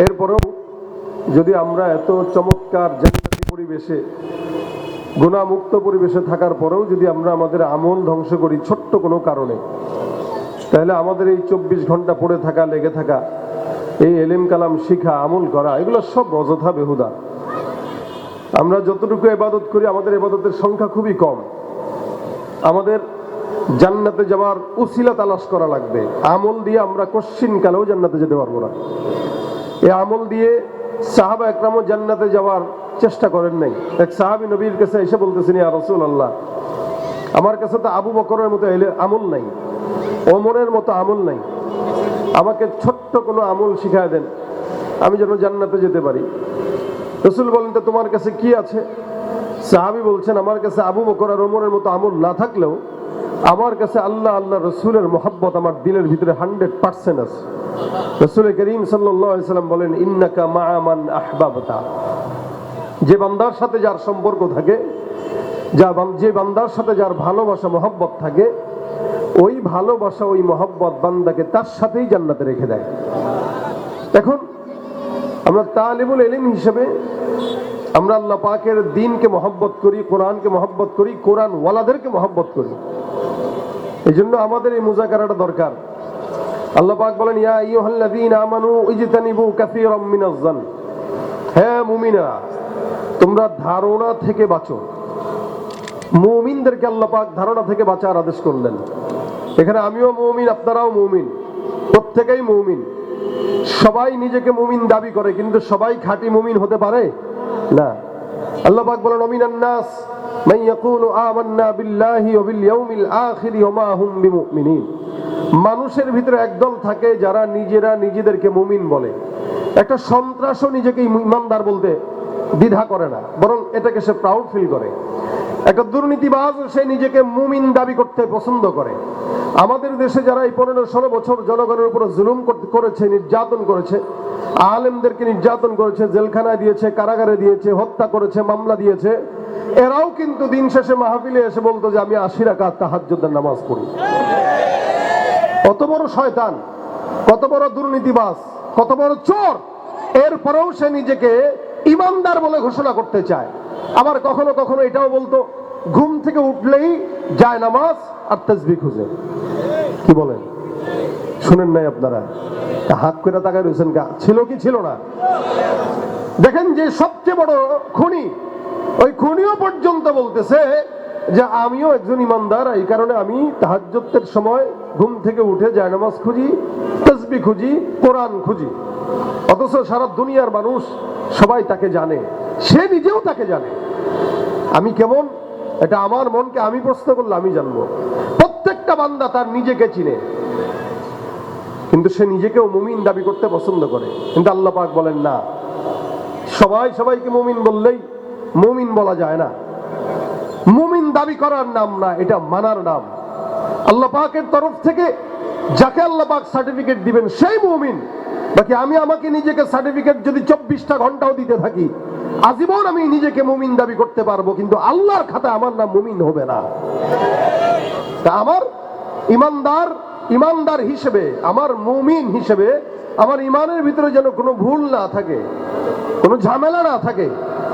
এরপরেও যদি আমরা এত চমৎকার জান্নাতি পরিবেশে, গুনাহমুক্ত পরিবেশে থাকার পরেও যদি আমরা আমাদের আমল ধ্বংস করি ছোট্ট কোনো কারণে, তাহলে আমাদের এই 24 ঘন্টা পড়ে থাকা, লেগে থাকা, এই এলেম কালাম শিখা, আমল করা, এগুলো সব অযথা বেহুদা। আমরা যতটুকু ইবাদত করি, আমাদের ইবাদতের সংখ্যা খুবই কম। আমাদের জান্নাতে যাওয়ার উসিলা তালাশ করা লাগবে। আমল দিয়ে আমরা কশ্চিন কালেও জান্নাতে যেতে পারবো না। এই আমল দিয়ে সাহাবা একরামও জান্নাতে যাওয়ার চেষ্টা করেন নাই। এক সাহাবী নবীর কাছে এসে বলতেছেন, ইয়া রাসূলুল্লাহ, আমার কাছে তো আবু বকরের মতো আমল নাই, ওমরের মতো আমল নাই, আমাকে ছোট্ট কোনো আমল শিখায় দেন, আমি যেন জান্নাতে যেতে পারি। রাসূল বলেন, তো তোমার কাছে কি আছে? সাহাবী বলছেন, আমার কাছে আবু বকর আর ওমরের মতো আমল না থাকলেও আমার কাছে আল্লাহ আল্লাহ রসুলের মহব্বত আমার দিলের ভিতরে 100% আছে। রাসূল করিম সাল্লাল্লাহু আলাইহি সাল্লাম বলেন, ইন্নাকা মা'a মান আহবাবতা, যে বান্দার সাথে যার সম্পর্ক থাকে, যে বান্দার সাথে যার ভালোবাসা মহব্বত থাকে, ওই ভালোবাসা ওই মহব্বত বান্দাকে তার সাথেই জান্নাতে রেখে দেয়। এখন আমরা তালিবুল ইলম হিসেবে আমরা আল্লাহ পাকের দ্বীনকে মহব্বত করি, কোরআনকে মহব্বত করি, কোরআন ওয়ালাদেরকে মহব্বত করি। এই জন্য আমাদের এই মুজাকারাটা দরকার। আল্লাহ পাক বলেন, ইয়া আইয়ুহাল্লাযীনা আমানু ইজতানিবু কাসীরাম মিনাজ যান, হে মুমিনরা তোমরা ধারণা থেকে বাঁচো। মুমিনদেরকে আল্লাহ পাক ধারণা থেকে বাঁচার আদেশ করলেন। এখানে আমিও মুমিন, আপনারাও মুমিন, প্রত্যেকেই মুমিন। সবাই নিজেকে মুমিন দাবি করে, কিন্তু সবাই খাঁটি মুমিন হতে পারে না। আল্লাহ পাক বলেন, মিনান নাস মান ইয়াকুলু আমান্না বিল্লাহি ওয়া বিল ইয়াউমিল আখির ওয়া মা হুম বিমুমিনিন। মানুষের ভিতরে একদল থাকে যারা নিজেরা নিজেদেরকে মুমিন বলে। একটা সন্ত্রাসও নিজেকে ইমানদার বলতে দ্বিধা করে না, বরং এটাকে সে প্রাউড ফিল করে। একটা দুর্নীতিবাজ সে নিজেকে মুমিন দাবি করতে পছন্দ করে। আমাদের দেশে যারা এই 15-16 বছর জনগণের উপর জুলুম করেছে, নির্যাতন করেছে, আলেমদেরকে নির্যাতন করেছে, জেলখানায় দিয়েছে, কারাগারে দিয়েছে, হত্যা করেছে, মামলা দিয়েছে, এরাও কিন্তু দিন শেষে মাহফিলে এসে বলতো যে আমি 80 রাকাত তাহাজ্জুদের নামাজ পড়ি। কত বড় শয়তান, কত বড় দুর্নীতিবাজ, কত বড় চোর, এরপরেও সে নিজেকে ইমানদার বলে ঘোষণা করতে চায়। আবার কখনো কখনো এটাও বলতো, ঘুম থেকে উঠলেই যায় নামাজ আর তাসবিহ খুঁজে। কি বলেন? শুনেন নাই আপনারা? হাত করে তাকায় রয়েছেন, ছিল কি ছিল না? দেখেন যে সবচেয়ে বড় খুনি, ওই খুনিও পর্যন্ত বলতেছে যে আমিও একজন ইমানদার, এই কারণে আমি তাহাজ্জুদের সময় ঘুম থেকে উঠে যায় নামাজ খুঁজি, তাসবিহ খুঁজি, কোরআন খুঁজি। অথচ সারা দুনিয়ার মানুষ সবাই তাকে জানে, সে নিজেও তাকে জানে। আমি কেমন, এটা আমার মনকে আমি প্রশ্ন করলে আমি জানবো। প্রত্যেকটা বান্দা তার নিজেকে চিনে, কিন্তু সে নিজেকেও মুমিন দাবি করতে পছন্দ করে। কিন্তু আল্লাহ পাক বলেন না, সবাই সবাইকে মুমিন বললেই মুমিন বলা যায় না। মুমিন দাবি করার নাম না, এটা মানার নাম। আল্লাহ পাকের তরফ থেকে যাকে আল্লাহ পাক সার্টিফিকেট দিবেন সেই মুমিন। বাকি আমি আমাকে নিজেকে সার্টিফিকেট যদি 24টা ঘন্টাও দিতে থাকি, আজীবন আমি নিজেকে মুমিন দাবি করতে পারবো, কিন্তু আল্লাহর খাতায় আমার নাম মুমিন হবে না। তা আমার ইমানদার হিসেবে, আমার মুমিন হিসেবে, আমার ইমানের ভিতরে যেন কোনো ভুল না থাকে, কোনো ঝামেলা না থাকে,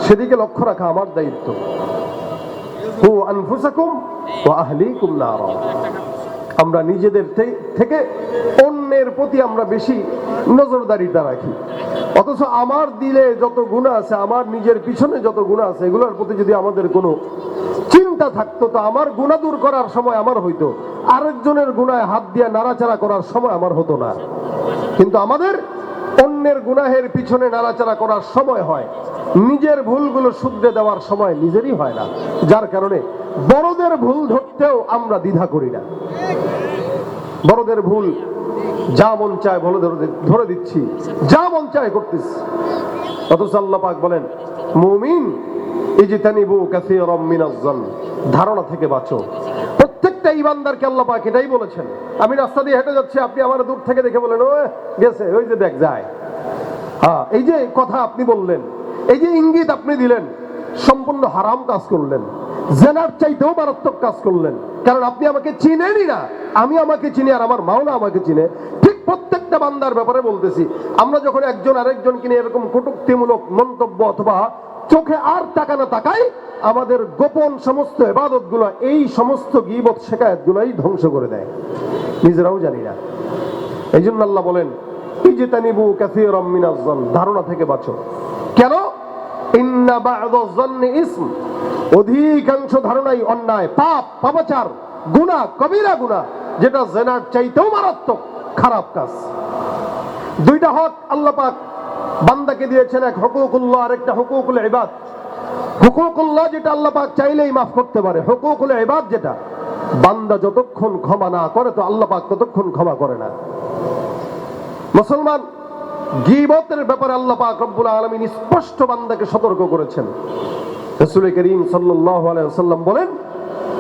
সেদিকে লক্ষ্য রাখা আমার দায়িত্ব। কু আনফুসাকুম ওয়া আহলিকুম নারা। আমরা নিজেদের থেকে অন্যের প্রতি আমরা বেশি নজরদারিটা রাখি। অথচ আমার দিলে যত গুনাহ আছে, আমার নিজের পিছনে যত গুনাহ আছে, এগুলোর প্রতি যদি আমাদের কোনো চিন্তা থাকতো, তো আমার গুনাহ দূর করার সময় আমার হইতো, আরেকজনের গুনাহে হাত দিয়ে নাড়াচাড়া করার সময় আমার হতো না। কিন্তু আমাদের অন্যের গুনাহের পিছনে নাড়াচাড়া করার সময় হয়, নিজের ভুলগুলো শুধরে দেওয়ার সময় নিজেরই হয় না। যার কারণে বড়দের ভুল ধরতেও আমরা দ্বিধা করি না। বড়দের ভুল যা মন চায় বলে ধরে দিচ্ছি, যা মন চায় করতেছি। অথচ আল্লাহ পাক বলেন, মুমিন ইজতানিবু কাসীরাম মিনাজ যান, ধারণা থেকে বাঁচো। প্রত্যেকটা ইমানদারকে আল্লাহ পাক এটাই বলেছেন। আমি রাস্তা দিয়ে হেঁটে যাচ্ছি, আপনি আমার দূর থেকে দেখে বলেন, ও গেছে, ওই যে দেখ যায়। হ্যাঁ, এই যে কথা আপনি বললেন, এই যে ইঙ্গিত আপনি দিলেন, সম্পূর্ণ হারাম কাজ করলেন, জেনার চাইতেও মারাত্মক কাজ করলেন। কারণ আপনি আমাকে চিনেনই না, আমি আমাকে চিনি আর আমার মাওলা আমাকে চিনে। ঠিক প্রত্যেকটা বান্দার ব্যাপারে বলতেছি। আমরা যখন একজন আরেকজনকে নিয়ে এরকম কটূক্তিমূলক মন্তব্য অথবা চোখে আর টাকা না তাকাই, আমাদের গোপন সমস্ত ইবাদত গুলো এই সমস্ত গীবত শিকায়াত গুলাই ধ্বংস করে দেয়, নিজেরাও জানি না। এই জন্য আল্লাহ বলেন ইজতানিবু কাসীরাম মিনাজ যন, ধারণা থেকে বাঁচো। কেন? ইন্না বা'দাজ যন্নি ইসম, অধিকাংশ ধারণাই অন্যায়, পাপ, পাপাচার, গুনাহ, কবিরা গুনাহ, যেটা জিনার চাইতেও মারাত্মক খারাপ কাজ। দুইটা হক আল্লাহ পাক বান্দাকে দিয়েছেন, এক হুকুকুল্লাহ আর একটা হুকুকুল ইবাদ। হুকুকুল্লাহ যেটা আল্লাহ পাক চাইলেই মাফ করতে পারে, হুকুকুল ইবাদ যেটা বান্দা যতক্ষণ ক্ষমা না করে তো আল্লাহ পাক ততক্ষণ ক্ষমা করে না। মুসলমান, গীবতের ব্যাপারে আল্লাহ পাক রব্বুল আলামিন স্পষ্ট বান্দাকে সতর্ক করেছেন। রাসূল করিম সাল্লাল্লাহু আলাইহি ওয়াসাল্লাম বলেন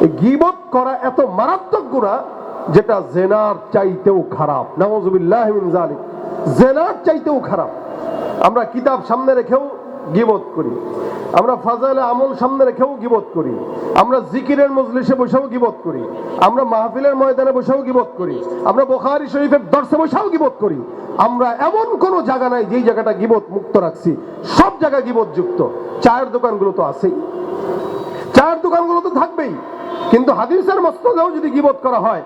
এই গীবত করা এত মারাত্মক গুনাহ যেটা জিনার চাইতেও খারাপ। নাউযুবিল্লাহি মিন যালিক, জিনার চাইতেও খারাপ। আমরা কিতাব সামনে রেখেও গীবত করি, আমরা ফাজাইলে আমল সামনে রেখেও গীবত করি, আমরা জিকিরের মজলিসে বসেও গীবত করি, আমরা মাহফিলের ময়দানে বসেও গীবত করি, আমরা বুখারী শরীফের দর্শে বসেও গীবত করি। আমরা এমন কোন জায়গা নাই যেই জায়গাটা গীবত মুক্ত রাখছি, সব জায়গা গীবত যুক্ত। চায়ের দোকানগুলো তো আছেই, চায়ের দোকানগুলো তো থাকবেই, কিন্তু হাদিসের মসনদেও যদি গীবত করা হয়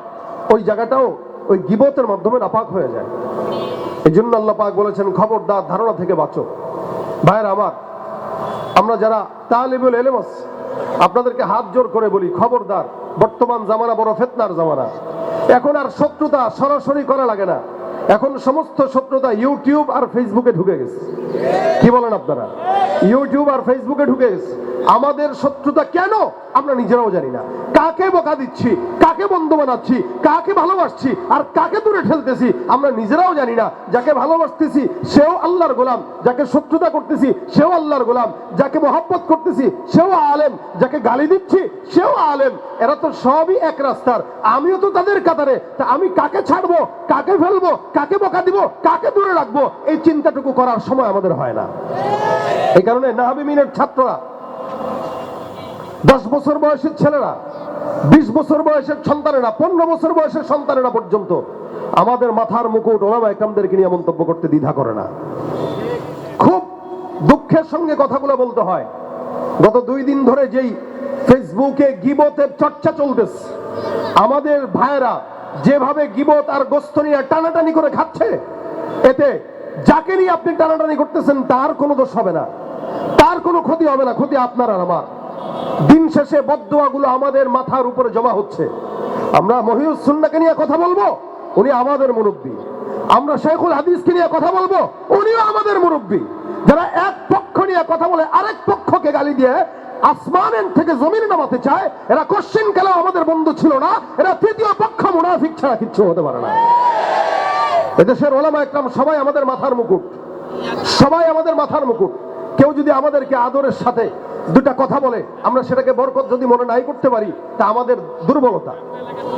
ওই জায়গাটাও ওই গীবতের মাধ্যমে নাপাক হয়ে যায়। এই জন্য আল্লাহ পাক বলেছেন খবরদার, ধারণা থেকে বাঁচো। ভাইয়ের আমার, আমরা যারা তালিবুল ইলম আছি আপনাদেরকে হাত জোর করে বলি খবরদার, বর্তমান জামানা বড় ফিতনার জামানা। এখন আর শত্রুতা সরাসরি করা লাগে না, এখন সমস্ত শত্রুতা ইউটিউব আর ফেসবুকে ঢুকে গেছে। কি বলেন আপনারা? ইউটিউব আর ফেসবুকে ঢুকে গেছে। আমাদের শত্রুতা কেন আমরা নিজেরাও জানি না। কাকে বকা দিচ্ছি, কাকে বন্ধু বানাচ্ছি, কাকে ভালোবাসছি আর কাকে দূরে ঠেলতেছি আমরা নিজেরাও জানি না। যাকে ভালোবাসতেছি সেও আল্লাহর গোলাম, যাকে শত্রুতা করতেছি সেও আল্লাহর গোলাম, যাকে মহব্বত করতেছি সেও আলেম, যাকে গালি দিচ্ছি সেও আলেম। এরা তো সবই এক রাস্তার, আমিও তো তাদের কাতারে। তা আমি কাকে ছাড়বো, কাকে ফেলবো, কাকে বকা দিব, কাকে দূরে রাখবো, এই চিন্তাটুকু করার সময় আমাদের হয় না। এই কারণে নাহাবিমিনের ছাত্ররা, 10 বছর বয়সের ছেলেরা, 20 বছর বয়সের সন্তানেরা, 15 বছর বয়সের সন্তানেরা পর্যন্ত আমাদের মাথার মুকুট ওলামা ইকরামদেরকে নিয়ে মন্তব্য করতে দ্বিধা করে না। খুব দুঃখের সঙ্গে কথাগুলো বলতে হয়, গত 2 দিন ধরে যেই ফেসবুকে গীবতের চর্চা চলতেছে, আমাদের ভাইয়েরা যেভাবে গীবত আর গোস্ত নিয়ে টানাটানি করে খাচ্ছে, এতে যাকে নিয়ে আপনি টানাটানি করতেছেন তার কোনো দোষ হবে না, তার কোনো ক্ষতি হবে না, ক্ষতি আপনার আর আমার। দিন শেষে বদদোয়াগুলো আমাদের মাথার উপরে জমা হচ্ছে। আমরা মহিউস সুন্নাহকে নিয়ে কথা বলবো, উনি আমাদের মুরব্বী। আমরা শেখুল হাদিসকে নিয়ে কথা বলবো, উনিও আমাদের মুরব্বী। যারা এক পক্ষ নিয়ে কথা বলে আরেক পক্ষকে গালি দিয়ে আসমানের থেকে জমিনে নামাতে চায়, এরা কোশ্চেন কালেও আমাদের বন্ধু ছিল না, এরা তৃতীয় পক্ষ মুনাফিক ছাড়া কিচ্ছু হতে পারে না। এদেশের ওলামা ইকরাম সবাই আমাদের মাথার মুকুট, সবাই আমাদের মাথার মুকুট। কেউ যদি আমাদেরকে আদরের সাথে দুটা কথা বলে আমরা সেটাকে বরকত যদি মনে নাই করতে পারি তা আমাদের দুর্বলতা।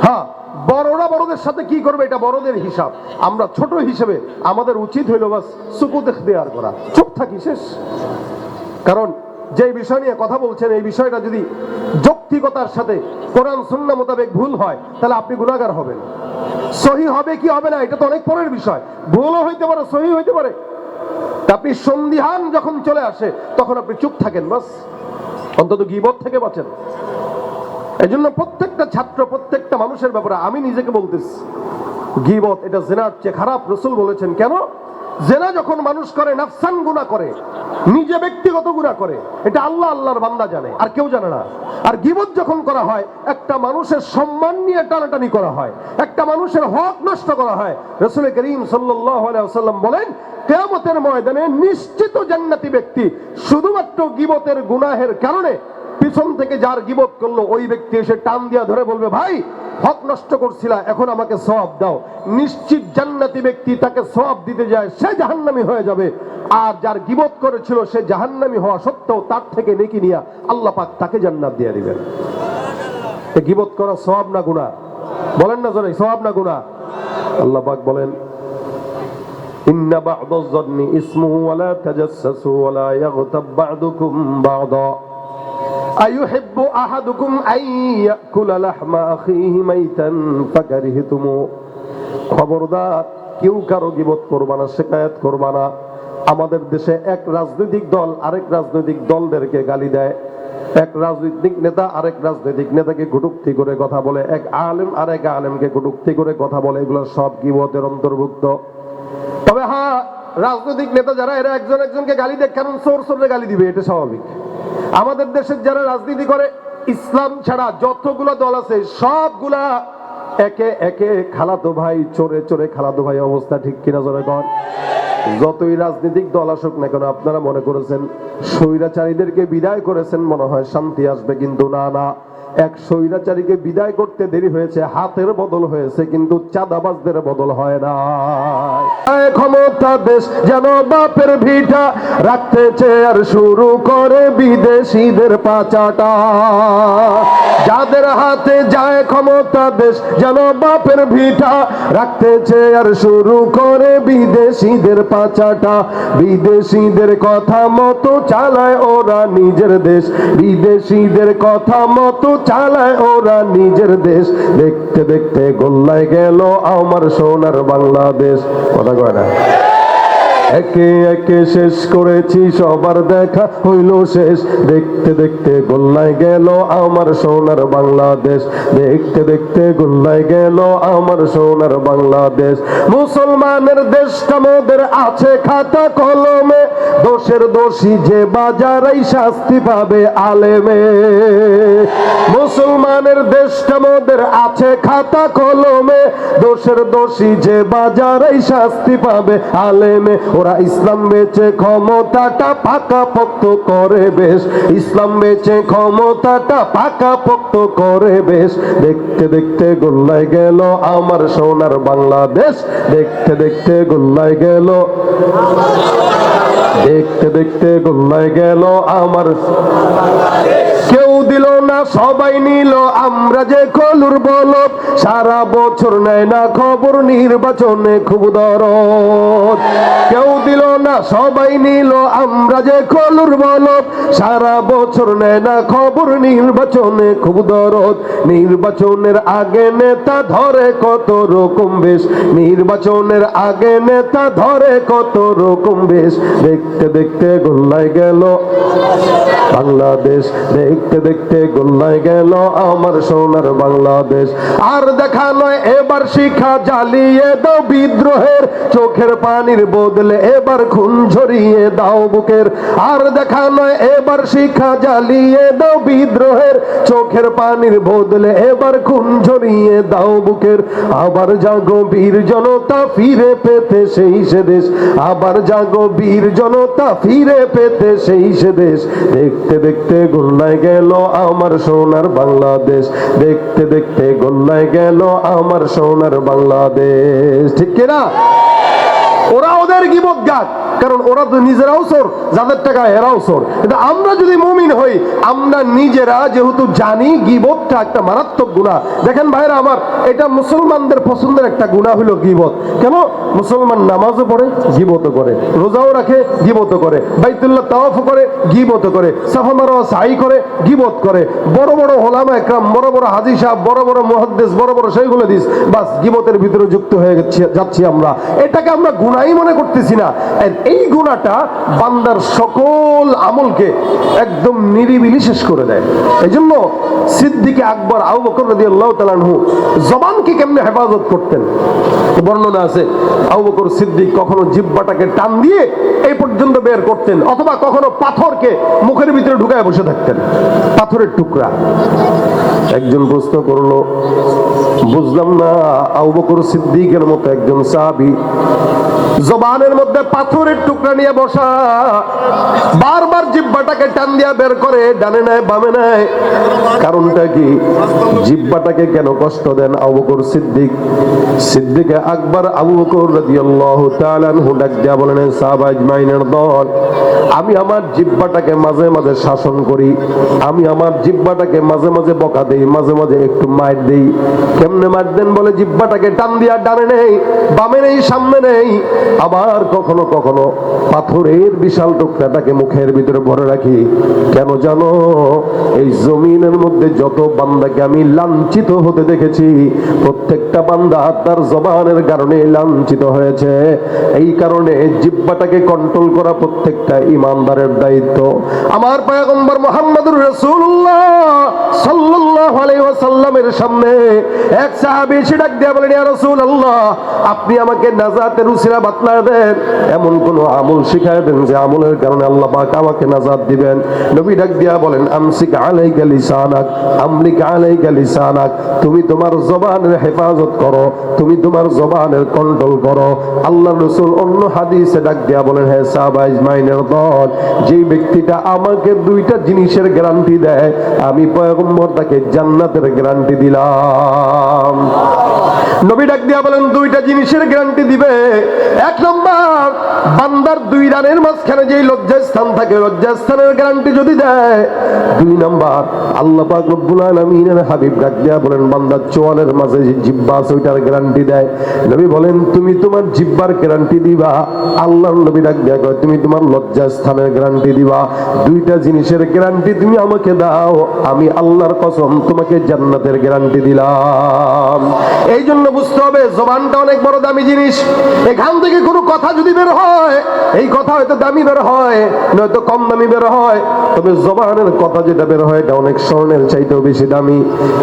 হ্যাঁ, বড়রা বড়দের সাথে কি করবে এটা বড়দের হিসাব, আমরা ছোট হিসেবে আমাদের উচিত হইল বাস সুকুত ইখতিয়ার করা, চুপ থাকি, শেষ। কারণ যে বিষয় নিয়ে কথা বলছেন এই বিষয়টা যদি যৌক্তিকতার সাথে কোরআন সুন্নাহ মোতাবেক ভুল হয় তাহলে আপনি গুনাহগার হবেন। সহি হবে কি হবে না এটা তো অনেক পরের বিষয়, ভুলও হইতে পারে সহি হইতে পারে। আপনি সন্দিহান যখন চলে আসে তখন আপনি চুপ থাকেন, বাস, অন্তত গীবত থেকে বাঁচেন। এই জন্য প্রত্যেকটা ছাত্র, প্রত্যেকটা মানুষের ব্যাপারে আমি নিজেকে বলতেছি, গীবত এটা জিনার চেয়ে খারাপ। রাসূল বলেছেন কেন? জিনা যখন মানুষ করে নাফসান গুনাহ করে, নিজে ব্যক্তিগত গুনাহ করে, এটা আল্লাহ আল্লাহর বান্দা জানে, আর কেউ জানে না। আর গীবত যখন করা হয় একটা মানুষের সম্মান নিয়ে টানাটানি করা হয়, একটা মানুষের হক নষ্ট করা হয়। রাসূল করিম সাল্লাল্লাহু আলাইহি ওয়াসাল্লাম বলেন কিয়ামতের ময়দানে নিশ্চিত জান্নাতি ব্যক্তি শুধুমাত্র গীবতের গুনাহের কারণে পিছন থেকে যার গীবত করলো ওই ব্যক্তি এসে টান দিয়া ধরে বলবে, ভাই হক নষ্ট করছিলা, এখন আমাকে সওয়াব দাও। নিশ্চিত জান্নাতি ব্যক্তি তাকে সওয়াব দিতে যায়, সে জাহান্নামী হয়ে যাবে। আর যার গীবত করেছিল সে জাহান্নামী হওয়া সত্ত্বেও তার থেকে নেকি নিয়া আল্লাহ পাক তাকে জান্নাত দিয়ে দিবেন। গীবত করা সওয়াব না গুনাহ? বলেন না জোরে, সওয়াব না গুনাহ? আল্লাহ পাক বলেন ইন্না বা'দাজ যন্নি ইসমুহু ওয়া লা তাজাসসু ওয়া লা ইয়াগতাব বা'দুকুম বা'দা আইয়ুহিব্বু আহাদুকুম আন ইয়াকুলা লাহমা আখিহি মাইতান ফাকারিহতুমু। খবরদার, কেউ কারো গীবত করবা না, শিকায়াত করবা না। আমাদের দেশে এক রাজনৈতিক দল আরেক রাজনৈতিক দলদেরকে গালি দেয়, এক রাজনৈতিক নেতা আরেক রাজনৈতিক নেতাকে কটূক্তি করে কথা বলে, এক আলেম আরেক আলেমকে কটূক্তি করে কথা বলে, এগুলো সব গীবতের অন্তর্ভুক্ত। তবে হ্যাঁ, রাজনৈতিক নেতা যারা এরা একজন একজনকে গালি দেয়, কারণ চোর চোরে গালি দিবে, এটা স্বাভাবিক। আমাদের দেশের যারা রাজনীতি করে, ইসলাম ছাড়া যতগুলো দল আছে সবগুলা একে একে খালাতো ভাই, চোরে চোরে খালাতো ভাই অবস্থা, ঠিক কিনা জোরে কন? যতই রাজনৈতিক দল আসুক না কেন, আপনারা মনে করেছেন স্বৈরাচারীদেরকে বিদায় করেছেন মনে হয় শান্তি আসবে, কিন্তু না না, এক স্বৈরাচারীকে বিদায় করতে দেরি হয়েছে, হাতের বদল হয়েছে, কিন্তু চাঁদাবাজদের বদল হয় না। ক্ষমতা দেশ যেন বাপের ভিটা, রাখতেছে আর শুরু করে বিদেশিদের পাচাটা। যাদের হাতে যায় ক্ষমতা দেশ যেন বাপের ভিটা, রাখতেছে আর শুরু করে বিদেশিদের পাচাটা। বিদেশিদের কথা মতো চালায় ওরা নিজের দেশ, বিদেশিদের কথা মতো চালায় ওরা নিজের দেশ। দেখতে দেখতে গোল্লায় গেল আমার সোনার বাংলাদেশ। কথা কয় না? একে একে শেষ করেছি, সবার দেখা হইল শেষ। দেখতে দেখতে গোল্লায় গেল আমার সোনার বাংলাদেশ, দেখতে দেখতে গোল্লায় গেল আমার সোনার বাংলাদেশ। মুসলমানের দেশটা মোদের আছে খাতা কলমে, দোষের দোষী যে বাজারাই শাস্তি পাবে আলেমে। মুসলমানের দেশটা মোদের আছে খাতা কলমে, দোষের দোষী যে বাজারাই শাস্তি পাবে আলেমে। ওরা ইসলাম বেচে ক্ষমতাটা পাকা পোক্ত করে বেশ, ইসলাম বেচে ক্ষমতাটা পাকা পোক্ত করে বেশ। দেখতে দেখতে গোল্লায় গেল আমার সোনার বাংলাদেশ, দেখতে দেখতে গোল্লায় গেল, দেখতে দেখতে গোল্লায় গেল আমার। কেউ দিল না সবাই নিল, আমরা যে কলুর বলদ, সারা বছর নেয় না খবর, নির্বাচনে খুব দরদ। কেউ দিল না সবাই নিল, আমরা যে কলুর বলদ, সারা বছর নেয় না খবর, নির্বাচনে খুব দরদ। নির্বাচনের আগে নেতা ধরে কত রকম বেশ, নির্বাচনের আগে নেতা ধরে কত রকম বেশ। দেখতে দেখতে গোল্লায় গেল বাংলাদেশ, দেখতে দেখতে গোল্লায় গেল আমার সোনার বাংলাদেশ। আর দেখা নয় এবার শিখা জ্বালিয়ে দাও বিদ্রোহের, চোখের পানির বদলে এবার খুন ঝরিয়ে দাও বুকের। আর দেখা নয় এবার শিখা জ্বালিয়ে দাও বিদ্রোহের, চোখের পানির বদলে এবার খুন ঝরিয়ে দাও বুকের। আবার জাগো বীর জনতা ফিরে পেতে সেই সে দেশ, আবার জাগো বীর জনতা ফিরে পেতে সেই সে দেশ। দেখতে দেখতে গোল্লায় গেল আমার সোনার বাংলাদেশ, দেখতে দেখতে গোল্লায় গেল আমার সোনার বাংলাদেশ। ঠিক কিনা? ওরা ওদের গীবত গাক, কারণ ওরা তো নিজেরাও চোর, যাদের টাকা এরাও চোর। কিন্তু আমরা যদি মুমিন হই, আমরা নিজেরা যেহেতু জানি গীবতটা একটা মারাত্মক গুনাহ। দেখেন ভাইরা আমার, এটা মুসলমানদের পছন্দের একটা গুনাহ হলো গীবত। কেন? মুসলমান নামাজও পড়ে, গীবতও করে, রোজাও রাখে, গীবতও করে, বাইতুল্লাহ তাওয়াফ করে, গীবতও করে, সাফা মারওয়া সাই করে, গীবত করে। বড় বড় ওলামা একরাম, বড় বড় হাজী সাহেব, বড় বড় মুহাদ্দিস, বড় বড় শাইখুল হাদিস, বাস গীবতের ভিতরে যুক্ত হয়ে যাচ্ছি আমরা। এটাকে আমরা গুনাহই মনে করতেছি না। এই গুনাহটা বান্দার সকল আমলকে একদম নিরিবিলি শেষ করে দেয়। এই জন্য সিদ্দিক আকবর আবু বকর রাদিয়াল্লাহু তাআলা আনহু জবানকে কেমনে হেফাজত করতেন, বর্ণনা আছে। আবু বকর সিদ্দিক কখনো জিহ্বাটাকে টান দিয়ে এই পর্যন্ত বের করতেন, অথবা কখনো পাথরকে মুখের ভিতরে ঢুকায় বসে থাকতেন, পাথরের টুকরা। একজন প্রশ্ন করলো, বুঝলাম না, আবু বকর সিদ্দিকের মতো একজন সাহাবী জবানের মধ্যে পাথরের টুকরা নিয়ে বসা, বারবার জিহ্বাটাকে টান দিয়া বের করে, ডানে নাই বামে নাই, কারণটা কি? জিহ্বাটাকে কেন কষ্ট দেন আবু বকর সিদ্দিক? সিদ্দিক আকবর আবু বকর রাদিয়াল্লাহু তাআলা আনহু ডাক দিয়া বলেন, সাহাবা আজমাইনের দল, বন্ধুগণ, আমি আমার জিহ্বাটাকে মাঝে মাঝে শাসন করি, আমি আমার জিহ্বাটাকে মাঝে মাঝে বকা দেই, মাঝে মাঝে একটু মার দেই। কেমনে মার দেন বলে, জিহ্বাটাকে টান দিয়া ডানে নেই, বামে নেই, সামনে নেই। আবার কখনো কখনো পাথরের বিশাল টুকরাটাকে মুখের ভিতরে ভরে রাখি। কেন জানো? এই জমিনের মধ্যে যত বান্দাকে আমি লাঞ্ছিত হতে দেখেছি, প্রত্যেকটা বান্দা তার জবানের কারণে লাঞ্ছিত হয়েছে। এই কারণে জিহ্বাটাকে কন্ট্রোল করা প্রত্যেকটা ইমানদারের দায়িত্ব। আমার পয়গম্বর মুহাম্মদুর রাসূলুল্লাহ সাল্লাল্লাহু আলাইহি ওয়াসাল্লামের সামনে এক সাহাবী এসে ডাক দিয়ে বলেন, ইয়া রাসূলুল্লাহ, আপনি আমাকে নাজাতের উসিলা বাতলা দেন, এমন কোন আমল শিখায় দেন যে আমলের কারণে আল্লাহ পাক আমাকে নাজাত দিবেন। নবী ডাক দিয়া বলেন, আমসিক আলাইকা লিসানাক, আমলিক আলাইকা লিসানাক, তুমি তোমার জবানের হেফাজত করো, তুমি তোমার জবানের কন্ট্রোল করো। আল্লাহর রাসূল অন্য হাদিসে ডাক দিয়া বলেন, হে সাহাবা ইজমাইনের দল, যেই ব্যক্তিটা আমাকে দুইটা জিনিসের গ্যারান্টি দেয়, আমি পয়গম্বর তাকে জান্নাতের গ্যারান্টি দিলাম। নবী ডাক দিয়া বলেন, দুইটা জিনিসের গ্যারান্টি দিবে। এক নম্বর, বান্দার দুই রানের মাঝখানে যেই লজ্জাস্থান থাকে, লজ্জাস্থানের গ্যারান্টি যদি দেয়। দুই নম্বর, আল্লাহ পাক রব্বুল আলামিনের হাবিব ডাক দিয়া বলেন, বান্দার চোয়ালের মাঝে যে জিহ্বা আছে ওইটার গ্যারান্টি দেয়। নবী বলেন, তুমি তোমার জিহ্বার গ্যারান্টি দিবা। আল্লাহর নবী ডাক দিয়া কয়, তুমি তোমার লজ্জাস্থানের গ্যারান্টি দিবা। দুইটা জিনিসের গ্যারান্টি তুমি আমাকে দাও, আমি আল্লাহর কসম তোমাকে জান্নাতের গ্যারান্টি দিলাম। এই জন্য বুঝতে হবে, জবানটা অনেক বড় দামি জিনিস। এখান থেকে কোনো কথা যদি বের হয়, এই কথা হয়তো দামি বের হয়, নয়তো কম দামি বের হয়, তবে জবানের কথা যেটা বের হয় এটা অনেক স্বর্ণের চাইতেও বেশি দামি।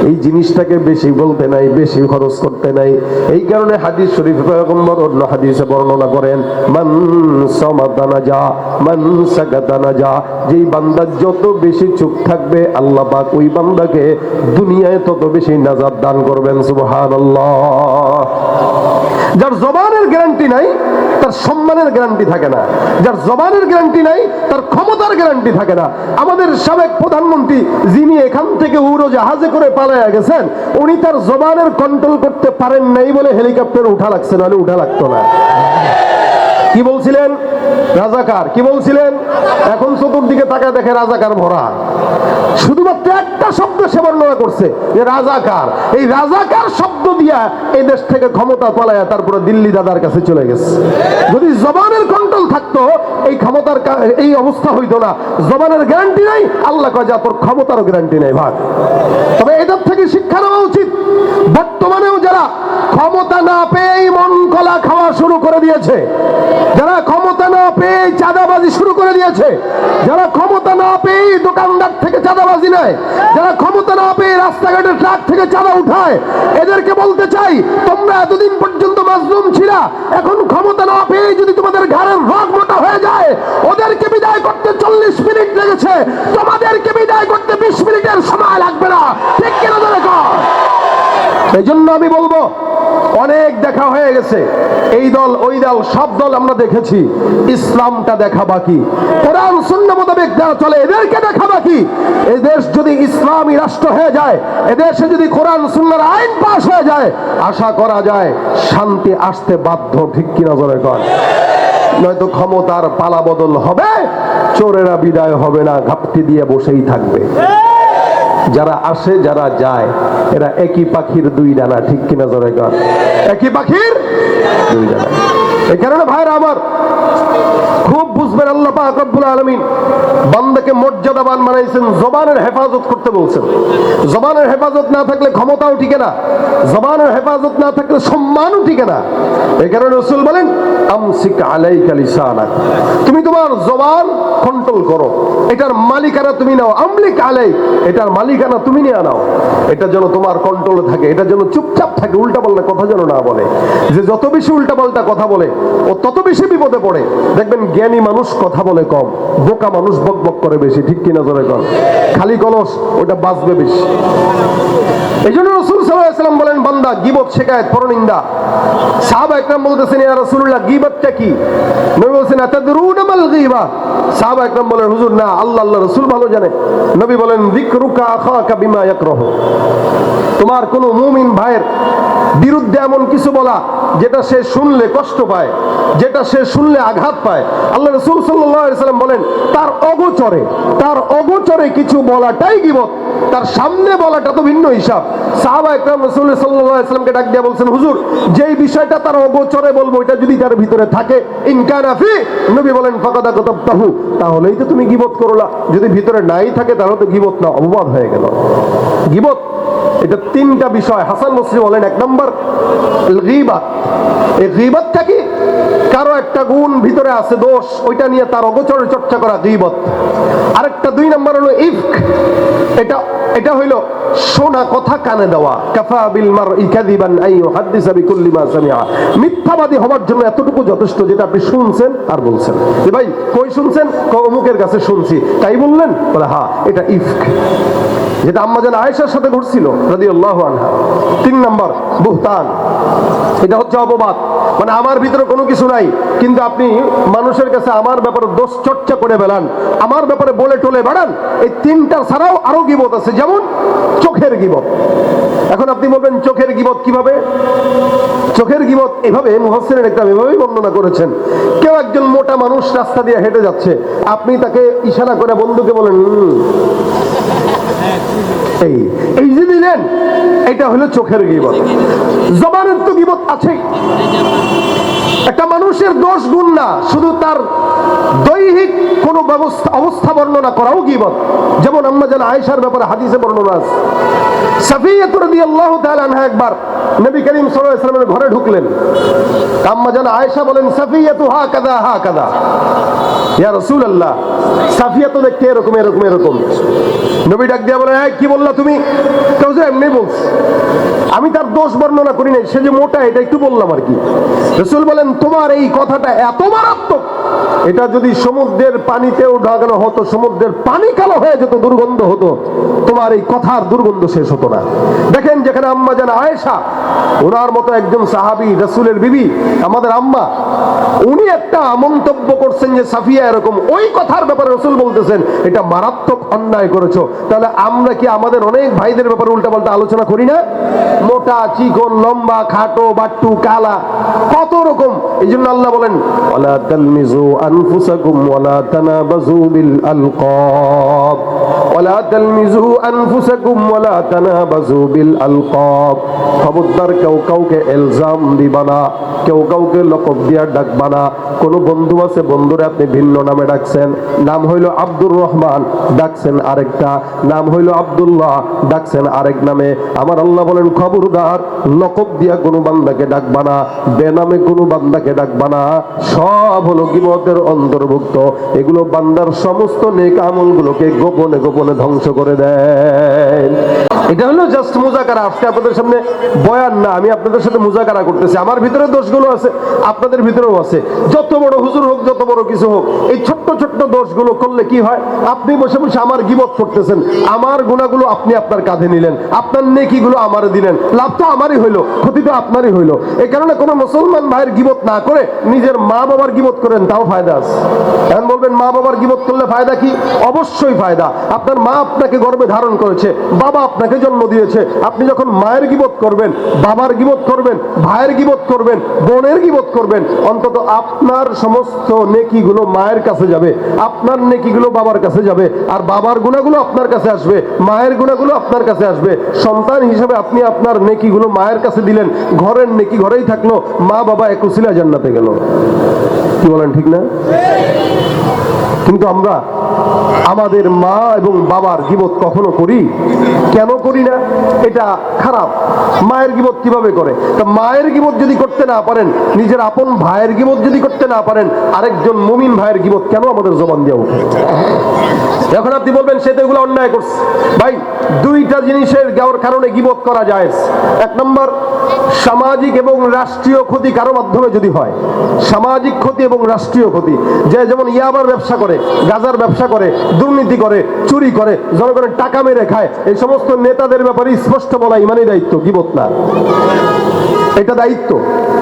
এই জিনিসটাকে বেশি বলতে নাই, বেশি খরচ করতে নাই। এই কারণে হাদিস শরীফ পয়গম্বর অন্য হাদিসে বর্ণনা করেন, মান সামাতা নাজা, মান সাকাতা নাজা, যেই বান্দা যত বেশি চুপ থাকবে আল্লাহ পাক ওই বান্দাকে দুনিয়ায় তত বেশি নাজাত দান করবেন। সুবহানাল্লাহ। যার জবানের গ্যারান্টি নাই তার সম্মানের গ্যারান্টি থাকে না, যার জবানের গ্যারান্টি নাই তার ক্ষমতার গ্যারান্টি থাকে না। আমাদের সাবেক প্রধানমন্ত্রী যিনি এখান থেকে উড়োজাহাজে করে পালায়া গেছেন, উনি তার জবানের কন্ট্রোল করতে পারেন নাই বলে হেলিকপ্টারে উঠা লাগছে, নাহলে উঠা লাগতো না। কি বলছিলেন? রাজাকার। কি বলছিলেন? এখন চতুর্দিকে তাকায় দেখে রাজাকার ভরা। শুধুমাত্র একটা শব্দ সে বর্ণনা করছে যে রাজাকার। এই রাজাকার শব্দ দিয়া এই দেশ থেকে ক্ষমতা পালায়া তারপরে দিল্লি দাদার কাছে চলে গেছে। যদি জবানের কন্ট্রোল থাকতো এই ক্ষমতার এই অবস্থা হইতো না। জবানের গ্যারান্টি নাই, আল্লাহ কয় যা তোর ক্ষমতারও গ্যারান্টি নাই ভাগ। তবে এদের থেকে শিক্ষা নেওয়া উচিত। বর্তমানেও যারা ক্ষমতা না পেয়ে মন কলা খাওয়া শুরু করে দিয়েছে, যারা ক্ষমতা না পেয়ে চাঁদাবাজি শুরু করে দিয়েছে, যারা ক্ষমতা না পেয়ে দোকানদার থেকে চাঁদাবাজি নেয়, যারা ক্ষমতা না পেয়ে রাস্তাঘাটের ট্রাক থেকে চাঁদা উঠায়, এদেরকে বলতে চাই, তোমরা এতদিন পর্যন্ত মাজলুম ছিলা, এখন ক্ষমতা না পেয়ে যদি তোমাদের ঘাড়ের রগ মোটা হয়ে যায়, ওদেরকে বিদায় করতে 40 মিনিট লেগেছে, তোমাদেরকে বিদায় করতে 20 মিনিটের সময় লাগবে না। ঠিক কিনা ধরে কর। এই জন্য আমি বলবো, অনেক দেখা হয়ে গেছে, এই দল ওই দল সব দল আমরা দেখেছি, ইসলামটা দেখা বাকি। কোরআন সুন্নাহ মোতাবেক যারা চলে এদেরকে দেখা বাকি। এই দেশ যদি ইসলামী রাষ্ট্র হয়ে যায়, এদেশে যদি কোরআন সুন্নাহর আইন পাশ হয়ে যায়, আশা করা যায় শান্তি আসতে বাধ্য। ঠিক কিনা জোরে কর। নয়তো ক্ষমতার পালা বদল হবে, চোরেরা বিদায় হবে না, ঘাপটি দিয়ে বসেই থাকবে। যারা আসে যারা যায় এরা একই পাখির দুই ডানা। ঠিক কিনা জোরে কর। একই পাখির দুই ডানা। এই কারণে ভাইরা আমার খুব বুঝবেন, আল্লাহ পাক রব্বুল আলামিন বান্দাকে মর্যাদাবান বানাইছেন, জবানের হেফাজত করতে বলছেন। জবানের হেফাজত না থাকলে ক্ষমতাও টিকে না, জবানের হেফাজত না থাকলে সম্মানও টিকে না। এই কারণে রাসূল বলেন, আমসিক আলাইকা লিসানাক, তুমি তোমার জবান কন্ট্রোল করো, এটার মালিকানা তুমি নাও। আমলিক আলাই, এটার মালিকানা তুমি নিয়ে নাও। এটা যেন তোমার কন্ট্রোলে থাকে, এটা যেন চুপচাপ থাকে, উল্টাপাল্টা কথা যেন না বলে। যে যত বেশি উল্টাপাল্টা কথা বলে ও তত বেশি বিপদে পড়ে। দেখবেন জ্ঞানী মানুষ কথা বলে কম, বোকা মানুষ বকবক করে বেশি। ঠিক কিনা জোরে কর। খালি কলস ওটা বাজবে বেশি। এই জন্য রাসূল সাল্লাল্লাহু আলাইহি ওয়াসাল্লাম বলেন, বান্দা গীবত, শিকায়েত, পরনিন্দা। সাহাবা একরাম বলতেছেন, ইয়া রাসূলুল্লাহ গীবতটা কি? নবী বলেন, আতাদরুনা মাল গীবা? সাহাবা একরাম বলেন, হুজুর না, আল্লাহ রাসূল ভালো জানে। নবী বলেন, যিকরুকা আখাকা বিমা ইয়াকরাহু, তোমার কোনো মুমিন ভাইয়ের বিরুদ্ধে এমন কিছু বলা যেটা সে শুনলে কষ্ট পায়, যেটা সে শুনলে আঘাত পায়। আল্লাহ রাসূল সাল্লাল্লাহু আলাইহি ওয়াসাল্লাম বলেন তার অগোচরে কিছু বলাটাই গীবত, তার সামনে বলাটা তো ভিন্ন হিসাব। সাহাবা একরাম রাসূল সাল্লাল্লাহু আলাইহি ওয়াসাল্লামকে ডাক দিয়ে বলছেন, হুজুর যেই বিষয়টা তার অগোচরে বলবো এটা যদি তার ভিতরে থাকে, ইন কানা ফি, নবী বলেন ফাকাদ গতাবতাহু, তাহলেই তো তুমি গীবত করলা। যদি ভিতরে নাই থাকে তাহলে তো গীবত না, অপবাদ হয়ে গেল। গীবত এটা তিনটা বিষয়। হাসান বসরি বলেন, এক নম্বর গীবত। এই গীবতটা কি? কারো একটা গুণ ভিতরে আছে, দোষ, ওইটা নিয়ে তার অগোচরে চর্চা করা গীবত। আরেকটা 2 নম্বর হলো ইফক। এটা হইলো শোনা কথা কানে দেওয়া। কাফা বিল মারই কাযিবান আন ইউহাদ্দিসা বিকুল্লি মা সামিআ, মিথ্যাবাদী হওয়ার জন্য এতটুকু যথেষ্ট যেটা আপনি শুনছেন আর বলছেন। যে ভাই কই শুনছেন? অমুকের কাছে শুনছি, তাই বললেন? বলে হ্যাঁ, এটা ইফক, যেটা আম্মা জান আয়েশার সাথে ঘটছিল রাদিয়াল্লাহু আনহা। 3 নম্বর বুহতান, এটা হচ্ছে অপবাদ। মানে আমার ভিতরে কোনো কিছু নাই, কিন্তু আপনি মানুষের কাছে আমার ব্যাপারে দোষ চর্চা করে বেড়ান, আমার ব্যাপারে বলে টলে বেড়ান। এই 3টা ছাড়াও আরো গীবত আছে, যেমন চোখের গীবত। এখন আপনি বলবেন চোখের গীবত কিভাবে? চোখের গীবত এভাবে, মুফাসসিরিন একদম এভাবেই বর্ণনা করেছেন। কেউ একজন মোটা মানুষ রাস্তা দিয়ে হেঁটে যাচ্ছে, আপনি তাকে ইশারা করে বন্ধুকে বলেন এই যে দিলেন, এটা হলো চোখের গীবত। জবানের তো গীবত আছেই। একটা মানুষের দোষ গুণ না, শুধু তার দৈহিক কোন অবস্থা বর্ণনা করাও গীবত। যেমন আম্মা জান আয়েশার ব্যাপারে হাদিসে বর্ণনা আছে, সাফিয়া রাদিয়াল্লাহু তাআলা আনহা একবার নবী করিম সাল্লাল্লাহু আলাইহি ওয়াসাল্লামের ঘরে ঢুকলেন। আম্মা জান আয়েশা বলেন, সাফিয়া তো হাকাদা, ইয়া রাসূলুল্লাহ, সাফিয়া তো দেখতে এরকম এরকম এরকম। নবী ডাক দিয়া বলেন, কি বললা তুমি? কেউ যে এমনি বলছে, আমি তার দোষ বর্ণনা করি নাই, সে যে মোটা এটা একটু বললাম আর কি। রাসূল বলেন, তোমার এই কথাটা এত মারাত্মক, এটা যদি সমুদ্রের পানিতেও ঢাকানো হতো, সমুদ্রের পানি কালো হয়ে যেত, দুর্গন্ধ হতো, তোমার এই কথার দুর্গন্ধ শেষ হতো না। দেখেন, যেখানে আম্মা জান আয়েশা, ওনার মতো একজন সাহাবী, রাসূলের বিবি, আমাদের আম্মা, উনি একটা মন্তব্য করছেন যে সাফিয়া এরকম, ওই কথার ব্যাপারে রাসূল বলতেছেন এটা মারাত্মক অন্যায় করেছো। তাহলে আমরা কি আমাদের অনেক ভাইদের ব্যাপারে উল্টাপাল্টা আলোচনা করি না? মোটা, চিকন, লম্বা, খাটো, বাট্টু, কালা, কত রকম। এই জন্য আল্লাহ বলেন, ওয়ালা তালমিজু আনফুসাকুম ওয়ালা তানাবাজু বিল আলকাব, ওয়ালা তালমিজু আনফুসাকুম ওয়ালা তানাবাজু বিল আলকাব। খবরদার কেউ কাউকে ইলজাম দিবা না, কেউ কাউকে লকব দিয়া ডাকবা না। কোন বন্ধু আছে, বন্ধুরে আপনি ভিন্ন নামে ডাকছেন, নাম হইল আব্দুর রহমান, ডাকছেন আরেকটা, নাম হইল আব্দুল্লাহ, ডাকছেন আরেক নামে। আমার আল্লাহ বলেন, খবরদার লকব দিয়া কোনো বান্দাকে ডাকবা না, বেনামে কোনো বান্দাকে ডাকবা না। সব হলো গীবতের অন্তর্ভুক্ত। এগুলো বান্দার সমস্ত নেক আমলগুলোকে গোপনে গোপনে ধ্বংস করে দেয়। এটা হলো জাস্ট মুজাকারা। আজকে আপনাদের সামনে বয়ান না, আমি আপনাদের সাথে মুজাকারা করতেছি। আমার ভিতরে দোষগুলো আছে, আপনাদের ভিতরেও আছে। যত বড় হুজুর হোক, যত বড় কিছু হোক, এই ছোট্ট ছোট্ট দোষগুলো করলে কি হয়? আপনি বসে বসে আমার গীবত করতেছেন, আমার গুনাহগুলো আপনি আপনার কাঁধে নিলেন, আপনার নেকিগুলো আমারে দিলেন। লাভ তো আমারই হইলো, ক্ষতি তো আপনারই হইলো। এই কারণে কোনো মুসলমান ভাইয়ের গীবত না করে নিজের মা বাবার গীবত করেন, তাও ফায়দা আছে। এখন বলবেন মা বাবার গীবত করলে ফায়দা কি? অবশ্যই ফায়দা। আপনার মা আপনাকে গর্ভে ধারণ করেছে, বাবা আপনাকে জন্ম দিয়েছে। আপনি যখন মায়ের গীবত করবেন, বাবার গীবত করবেন, ভাইয়ের গীবত করবেন, বোনের গীবত করবেন, অন্তত আপনার সমস্ত নেকিগুলো মায়ের কাছে যাবে, আপনার নেকিগুলো বাবার কাছে যাবে, আর বাবার গুনাহগুলো আপনার কাছে আসবে, মায়ের গুনাহগুলো আপনার কাছে আসবে। সন্তান হিসেবে আপনি আপনার নেকিগুলো মায়ের কাছে দিলেন, ঘরের নেকি ঘরেই থাকলো, মা বাবা এক উসিলা জান্নাতে গেল। কি বলেন, ঠিক না? কিন্তু আমরা আমাদের মা এবং বাবার গীবত কখনো করি? কেন করি না? এটা খারাপ। মায়ের গীবত কিভাবে করে? তা মায়ের গীবত যদি করতে না পারেন, নিজের আপন ভাইয়ের গীবত যদি করতে না পারেন, আরেকজন মুমিন ভাইয়ের গীবত কেন আমাদের জবান দিয়ে ওঠে? এখন আপনি বলবেন সে তো এগুলো অন্যায় করছে। ভাই, 2টা জিনিসের কারণে গীবত করা যায়। 1 নম্বর, সামাজিক এবং রাষ্ট্রীয় ক্ষতি কারো মাধ্যমে যদি হয়, সামাজিক ক্ষতি এবং রাষ্ট্রীয় ক্ষতি। যে যেমন ইয়াবার ব্যবসা করে, গাজার ব্যবসা করে, দুর্নীতি করে, চুরি করে, জনগণের টাকা মেরে খায়, এই সমস্ত নেতাদের ব্যাপারে স্পষ্ট বলা ইমানি দায়িত্ব, গীবত না। এটা দায়িত্ব।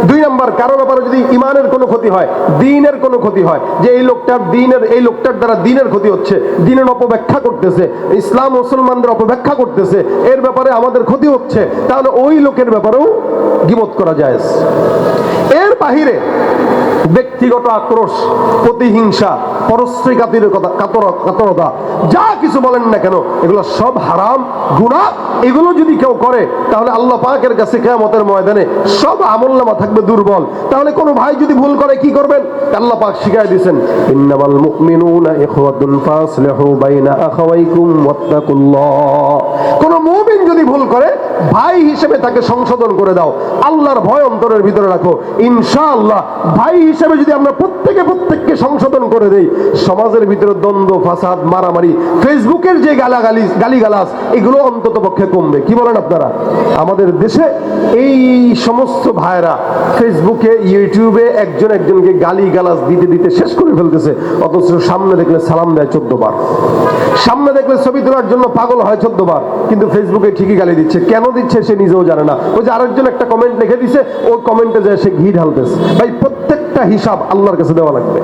2 নাম্বার, কারো ব্যাপারে যদি ইমানের কোনো ক্ষতি হয়, দ্বীনের কোনো ক্ষতি হয়, যে এই লোকটার দ্বারা দ্বীনের ক্ষতি হচ্ছে, দ্বীনের অপব্যাখ্যা করতেছে, ইসলাম মুসলমানদের অপব্যাখ্যা করতেছে, এর ব্যাপারে আমাদের ক্ষতি হচ্ছে, তাহলে ওই লোকের ব্যাপারেও গীবত করা যায়। এর বাহিরে ব্যক্তিগত আক্রোশ, প্রতিহিংসা, পরশ্রী কাতরতা, যা কিছু বলেন না কেন, এগুলো সব হারাম, গুনাহ। এগুলো যদি কেউ করে তাহলে আল্লাহ পাকের কাছে কিয়ামতের ময়দানে সব আমলনামা থাকবে দুর্বল। তাহলে কোনো ভাই যদি ভুল করে কি করবেন? আল্লাহ পাক শিখায় দিয়েছেন, ইন্নামাল মুমিনুনা ইখওয়াতুন ফাসলিহু বাইনা আখাওয়াইকুম ওয়াত্তাকুল্লাহ। কোন মুমিন যদি ভুল করে, ভাই হিসেবে তাকে সংশোধন করে দাও, আল্লাহর ভয় অন্তরের ভিতরে রাখো। ইনশাআল্লাহ ভাই হিসেবে যদি আমরা প্রত্যেককে সংশোধন করে দেই, সমাজের ভিতরে দ্বন্দ্ব, ফাসাদ, মারামারি, ফেসবুকের যে গালিগালাজ, এগুলো অন্তত পক্ষে কমবে। কি বলেন আপনারা? আমাদের দেশে এই সমস্ত ভাইরা ফেসবুকে, ইউটিউবে একজনকে গালিগালাজ দিতে শেষ করে ফেলতেছে, অথচ সামনে দেখলে সালাম দেয় 14 বার, সামনে দেখলে ছবি তোলার জন্য পাগল হয় 14 বার, কিন্তু ফেসবুকে ঠিকই গালি দিচ্ছে। কেন দিচ্ছে সে নিজেও জানে না। ওই যে আরেকজন একটা কমেন্ট লিখে দিছে, ওই কমেন্টে যায় সে ঘি ঢালতেছে। ভাই প্রত্যেকটা হিসাব আল্লাহর কাছে দেওয়া লাগবে।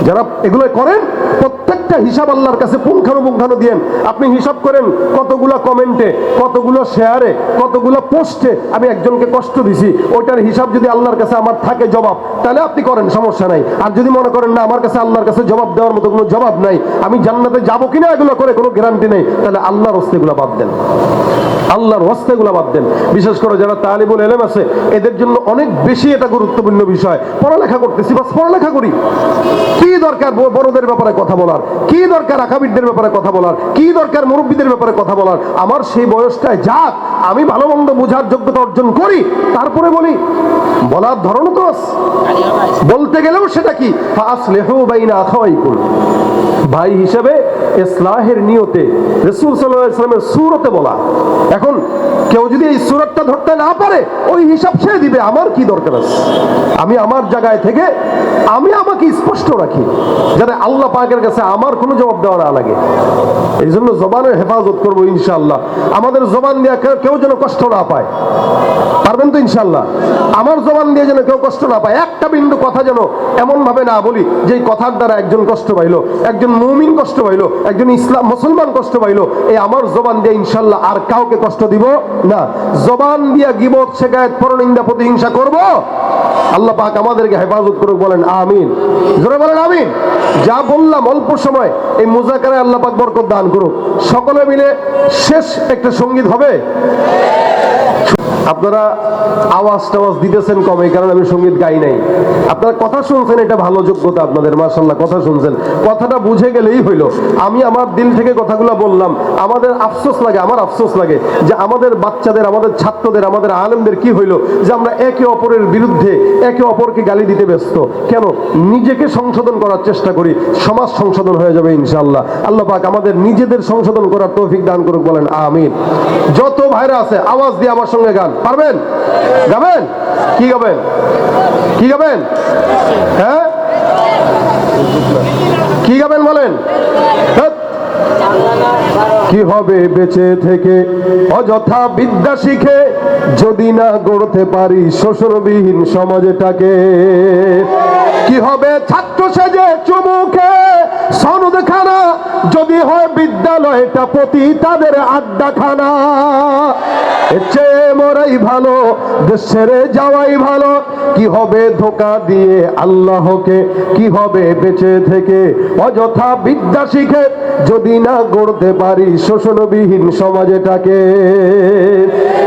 যারা এগুলো করেন, প্রত্যেকটা হিসাব আল্লাহর কাছে পুঙ্খানুপুঙ্খানু দিয়েন। আপনি হিসাব করেন কতগুলো কমেন্টে, কতগুলো শেয়ারে, কতগুলো পোস্টে আমি একজনকে কষ্ট দিছি, ওইটার হিসাব যদি আল্লাহর কাছে আমার থাকে জবাব, তাহলে আপনি করেন, সমস্যা নাই। আর যদি মনে করেন না আমার কাছে আল্লাহর কাছে জবাব দেওয়ার মতো কোনো জবাব নাই, আমি জান্নাতে যাবো কিনা এগুলো করে কোনো গ্যারান্টি নেই, তাহলে আল্লাহর হস্তেগুলো বাদ দেন, আল্লাহর হস্তেগুলো বাদ দেন। বিশেষ করে যারা তালিবুল ইলম আছে, এদের জন্য অনেক বেশি এটা গুরুত্বপূর্ণ বিষয়। পড়ালেখা করতেছি, বাস পড়ালেখা করি। কি দরকার বড়দের ব্যাপারে কথা বলার, কি দরকার আকাবিরদের ব্যাপারে কথা বলার, কি দরকার মুরব্বীদের ব্যাপারে কথা বলার? আমার সেই বয়সটায় যাক, আমি ভালো মন্দ বোঝার যোগ্যতা অর্জন করি, তারপরে বলি। বলার ধরন তো বলতে গেলেও সেটা কি, ফাসলিহু বাইনা আখাওয়াইকুম, ভাই হিসেবে ইসলাহের নিয়তে রাসূল সাল্লাল্লাহু আলাইহি ওয়াসাল্লামের সূরতে বলা। এখন কেউ যদি এই সূরতটা ধরতে না পারে, ওই হিসাব সে দিবে, আমার কি দরকার আছে? আমি আমার জায়গায় থেকে আমি আমাকে স্পষ্ট রাখি, যাতে আল্লাহ পাকের কাছে আমার কোনো জবাব দেওয়া না লাগে। এই জন্য জবানের হেফাজত করবো ইনশাআল্লাহ। আমাদের জবান দিয়ে কেউ যেন কষ্ট না পায়, পারবেন তো ইনশাআল্লাহ? আমার জবান দিয়ে যেন কেউ কষ্ট না পায়, একটা বিন্দু কথা যেন এমন ভাবে না বলি যে কথার দ্বারা একজন কষ্ট পাইলো, একজন মুমিন কষ্ট পাইলো, একজন ইসলাম মুসলমান কষ্ট পাইলো। এই আমার জবান দিয়ে ইনশাআল্লাহ আর কাউকে কষ্ট দিব না। জবান দিয়ে গীবত, শিকায়েত, পরনিন্দা, প্রতিহিংসা করব, আল্লাহ পাক আমাদেরকে হেফাজত করুক, বলেন আমিন। জোরে বলেন আমিন। যা বললাম অল্প সময়, এই মুজাকারায় আল্লাহ পাক বরকত দান করুক। সকলে মিলে শেষ একটা সঙ্গীত হবে। আপনারা আওয়াজ টাওয়াজ দিতেছেন কমে, কারণ আমি সঙ্গীত গাই নাই। আপনারা কথা শুনছেন, এটা ভালো যোগ্যতা আপনাদের, মাশাআল্লাহ। কথা শুনছেন, কথাটা বুঝে গেলেই হইলো। আমি আমার দিল থেকে কথাগুলো বললাম। আমাদের আফসোস লাগে, আমার আফসোস লাগে যে আমাদের বাচ্চাদের, আমাদের ছাত্রদের, আমাদের আলেমদের কি হইলো যে আমরা একে অপরের বিরুদ্ধে, একে অপরকে গালি দিতে ব্যস্ত। কেন? নিজেকে সংশোধন করার চেষ্টা করি, সমাজ সংশোধন হয়ে যাবে ইনশাআল্লাহ। আল্লাহ পাক আমাদের নিজেদের সংশোধন করার তৌফিক দান করুক, বলেন আমিন। যত ভাইরা আছে আওয়াজ দিয়ে আমার সঙ্গে গান পারবেন? গাবেন? কি গাবেন? কি গাবেন? হ্যাঁ, কি গাবেন বলেন? কি হবে বেঁচে থেকে অযথা বিদ্যা শিখে, যদি না গড়তে পারি শোষণবিহীন সমাজটাকে? কি হবে ছাত্র সেজে চুমুকে সনদখানা, যদি হয় বিদ্যালয়টা প্রতি তাদের আড্ডাখানা? এর চেয়ে মরাই ভালো, দেশ ছেড়ে যাওয়াই ভালো। কি হবে ধোঁকা দিয়ে আল্লাহকে, কি হবে বেঁচে থেকে অযথা বিদ্যা শিখে, যদি না গড়তে পারি শোষণবিহীন সমাজটাকে?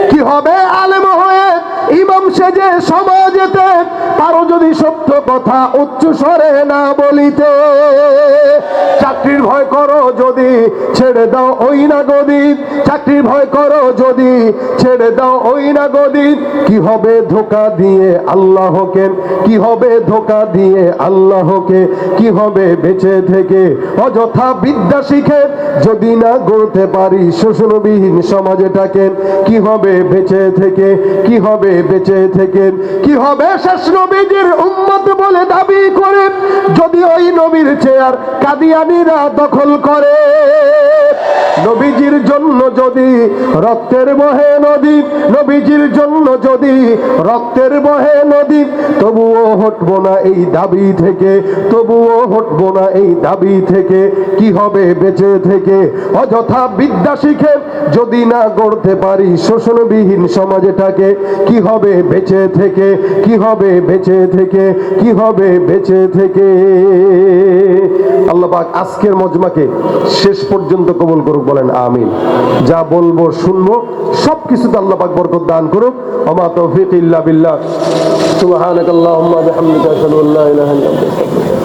কি হবে আলেম হয়ে ইমাম সেজে সমাজেতে, পারো যদি সত্য কথা উচ্চ স্বরে না বলিতে? চাকরির ভয় করো যদি, ছেড়ে দাও ওই না গদি। চাকরির ভয় করো যদি, ছেড়ে দাও ওই না গদি। কি হবে ধোঁকা দিয়ে আল্লাহকে, কি হবে ধোঁকা দিয়ে আল্লাহকে? কি হবে বেঁচে থেকে অযথা বিদ্যা শিখে, যদি না গড়তে পারি শোষণবিহীন সমাজটাকে? কি হবে বেঁচে থেকে, কি হবে বেঁচে থেকে? কি হবে শেষ নবীজির উম্মত বলে দাবি করে, যদি ওই নবীর চেয়ার কাদিয়ানীরা দখল করে? নবীজির জন্য যদি রক্তের বহে নদী, নবীজির জন্য যদি রক্তের বহে নদী, তবুও হটবো না এই দাবি থেকে, তবুও হটবো না এই দাবি থেকে। কি হবে বেঁচে থেকে? অযথা বিদ্যা শিখে যদি না গড়তে পারি শোষণবিহীন সমাজটাকে, কি হবে বেঁচে থেকে? কি হবে বেঁচে থেকে? কি হবে বেঁচে থেকে? আল্লাহ পাক আজকের মজমাকে শেষ পর্যন্ত কবুল করুক, বলেন আমিন। যা বলবো শুনবো সবকিছুতে আল্লাহ পাক বরকত দান করুক। ওমা তৌফিক ইল্লা বিল্লাহ। সুবহানাকাল্লাহুম্মা বিহামদিকা আশহাদু আল্লা ইলাহা ইল্লা আনতা আস্তাগফিরুকা।